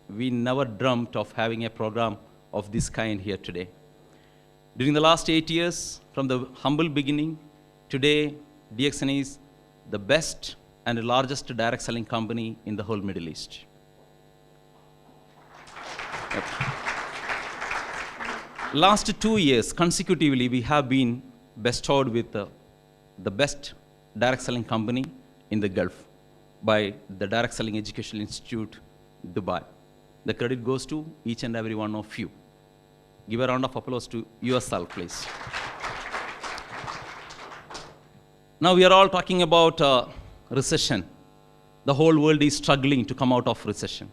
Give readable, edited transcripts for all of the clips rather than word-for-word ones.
we never dreamt of having a program of this kind here today. During the last 8 years, from the humble beginning, today, DXN is the best and the largest direct selling company in the whole Middle East. Yep. Last 2 years, consecutively, we have been bestowed with the best direct selling company in the Gulf by the Direct Selling Educational Institute, Dubai. The credit goes to each and every one of you. Give a round of applause to yourself, please. Now we are all talking about recession. The whole world is struggling to come out of recession.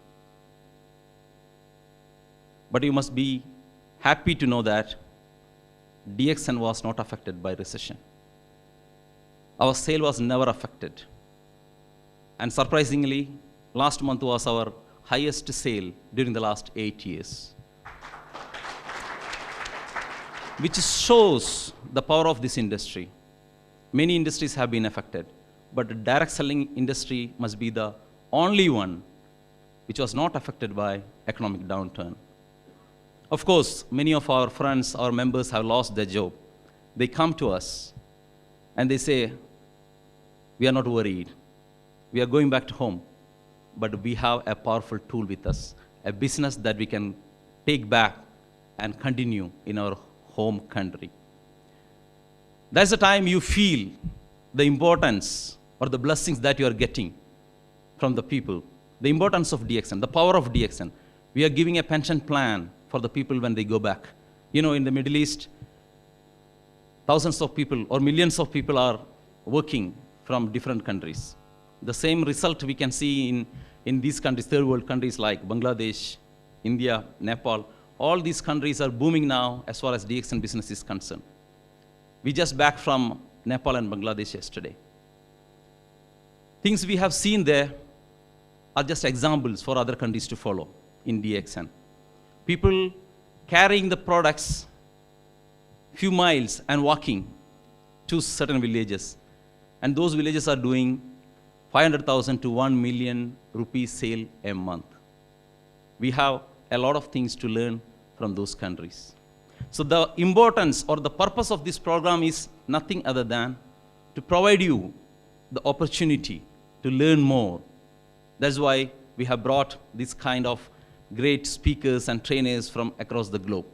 But you must be happy to know that DXN was not affected by recession. Our sale was never affected. And surprisingly, last month was our highest sale during the last 8 years. Which shows the power of this industry. Many industries have been affected, but the direct selling industry must be the only one which was not affected by economic downturn. Of course, many of our friends, our members have lost their job. They come to us and they say, we are not worried. We are going back to home, but we have a powerful tool with us, a business that we can take back and continue in our home country. That's the time you feel the importance or the blessings that you are getting from the people, the importance of DXN, the power of DXN. We are giving a pension plan for the people when they go back. You know, in the Middle East, thousands of people or millions of people are working from different countries. The same result we can see in these countries, third world countries like Bangladesh, India, Nepal. All these countries are booming now as far as DXN business is concerned. We just back from Nepal and Bangladesh yesterday. Things we have seen there are just examples for other countries to follow in DXN. People carrying the products few miles and walking to certain villages. And those villages are doing 500,000 to 1 million rupee sale a month. We have a lot of things to learn from those countries. So the importance or the purpose of this program is nothing other than to provide you the opportunity to learn more. That's why we have brought this kind of great speakers and trainers from across the globe.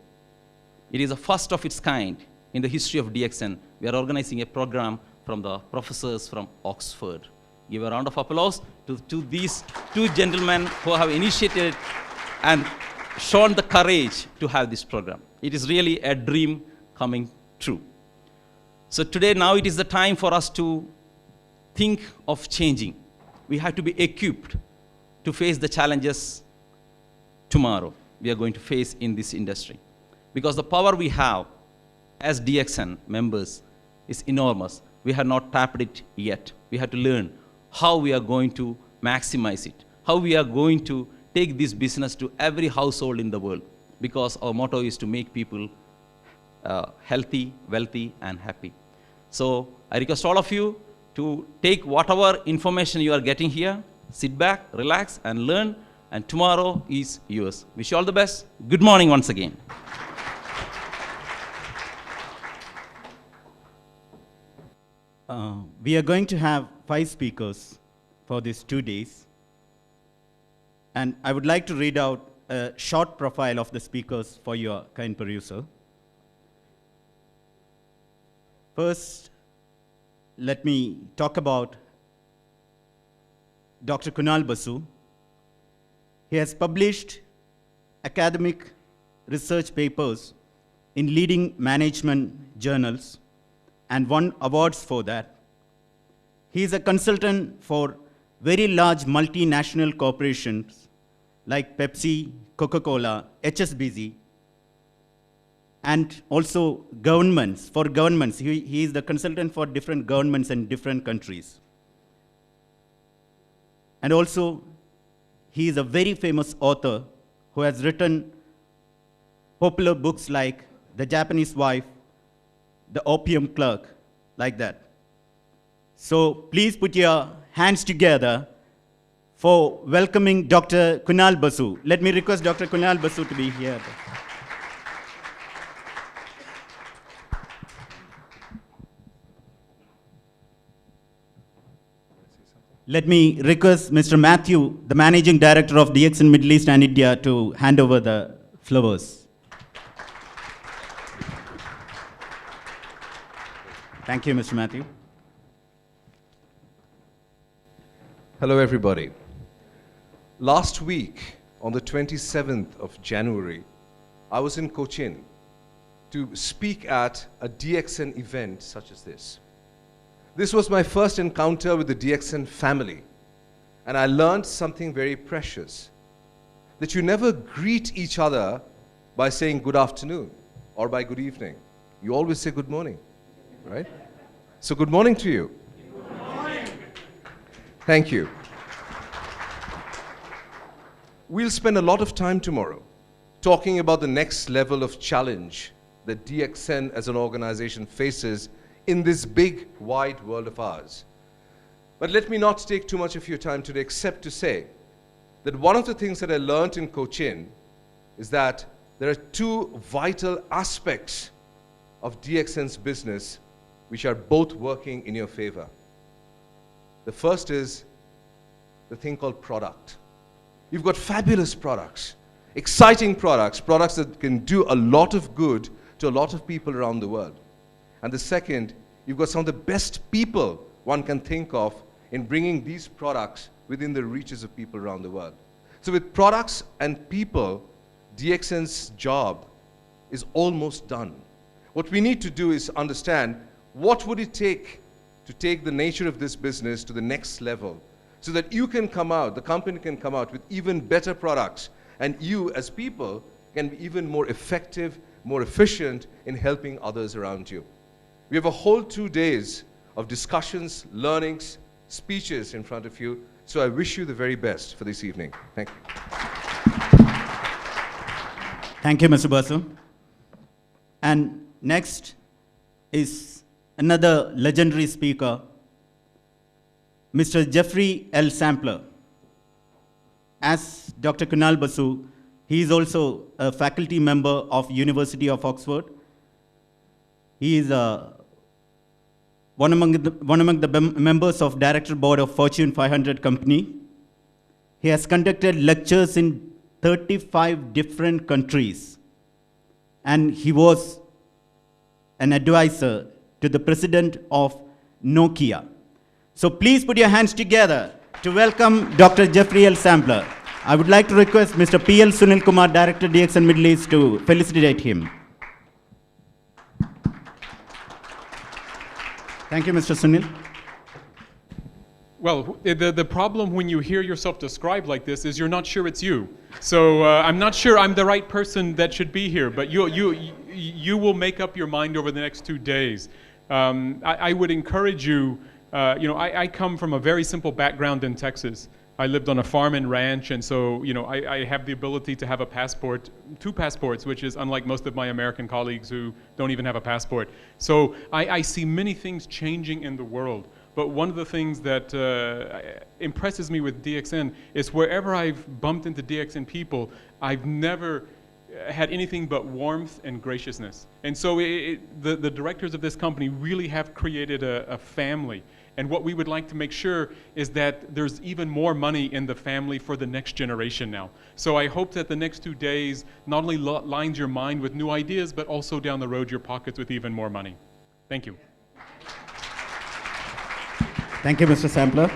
It is a first of its kind in the history of DXN. We are organizing a program from the professors from Oxford. Give a round of applause to these two gentlemen who have initiated and shown the courage to have this program. It is really a dream coming true. So today, now it is the time for us to think of changing. We have to be equipped to face the challenges tomorrow we are going to face in this industry. Because the power we have as DXN members is enormous. We have not tapped it yet. We have to learn how we are going to maximize it, how we are going to take this business to every household in the world, because our motto is to make people healthy, wealthy, and happy. So I request all of you to take whatever information you are getting here, sit back, relax, and learn, and tomorrow is yours. Wish you all the best. Good morning once again. We are going to have 5 speakers for these 2 days. And I would like to read out a short profile of the speakers for your kind perusal. First, let me talk about Dr. Kunal Basu. He has published academic research papers in leading management journals and won awards for that. He is a consultant for very large multinational corporations like Pepsi, Coca-Cola, HSBC, and also governments. For governments, he is the consultant for different governments in different countries. And also, he is a very famous author who has written popular books like The Japanese Wife, The Opium Clerk, like that. So please put your hands together for welcoming Dr. Kunal Basu. Let me request Dr. Kunal Basu to be here. Let me request Mr. Matthew, the Managing Director of DXN Middle East and India, to hand over the flowers. Thank you, Mr. Matthew. Hello, everybody. Last week, on the 27th of January, I was in Cochin to speak at a DXN event such as this. This was my first encounter with the DXN family, and I learned something very precious, that you never greet each other by saying good afternoon or by good evening. You always say good morning, right? So good morning to you. Good morning. Thank you. We'll spend a lot of time tomorrow talking about the next level of challenge that DXN as an organization faces in this big, wide world of ours. But let me not take too much of your time today, except to say that one of the things that I learned in Cochin is that there are two vital aspects of DXN's business which are both working in your favor. The first is the thing called product. You've got fabulous products, exciting products, products that can do a lot of good to a lot of people around the world. And the second, you've got some of the best people one can think of in bringing these products within the reaches of people around the world. So with products and people, DXN's job is almost done. What we need to do is understand what would it take to take the nature of this business to the next level so that you can come out, the company can come out with even better products, and you as people can be even more effective, more efficient in helping others around you. We have a whole 2 days of discussions, learnings, speeches in front of you, so I wish you the very best for this evening. Thank you. Thank you, Mr. Basu. And next is another legendary speaker, Mr. Jeffrey L. Sampler. As Dr. Kunal Basu, he is also a faculty member of University of Oxford. He is one among the members of Director Board of Fortune 500 company. He has conducted lectures in 35 different countries, and he was an advisor to the president of Nokia. So please put your hands together to welcome Dr. Jeffrey L. Sampler. I would like to request Mr. P.L. Sunil Kumar, Director DXN Middle East, to felicitate him. Thank you, Mr. Sunil. Well, the problem when you hear yourself described like this is you're not sure it's you. So I'm not sure I'm the right person that should be here, but you will make up your mind over the next 2 days. I would encourage you, I come from a very simple background in Texas. I lived on a farm and ranch, and so I have the ability to have a passport, 2 passports, which is unlike most of my American colleagues who don't even have a passport. So I see many things changing in the world. But one of the things that impresses me with DXN is wherever I've bumped into DXN people, I've never had anything but warmth and graciousness. And so the directors of this company really have created a family. And what we would like to make sure is that there's even more money in the family for the next generation now. So I hope that the next 2 days not only lines your mind with new ideas, but also down the road your pockets with even more money. Thank you. Thank you, Mr. Sampler.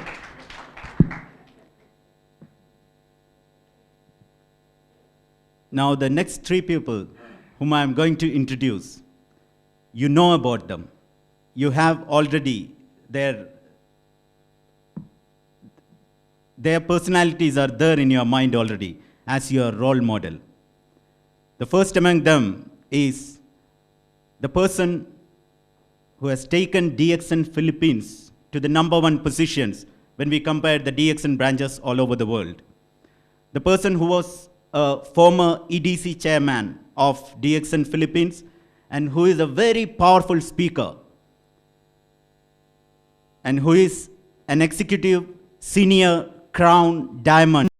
Now, the next 3 people whom I am going to introduce, you know about them. You have already their personalities are there in your mind already as your role model. The first among them is the person who has taken DXN Philippines to the #1 positions when we compare the DXN branches all over the world. The person who was a former EDC chairman of DXN Philippines and who is a very powerful speaker and who is an executive senior crown diamond.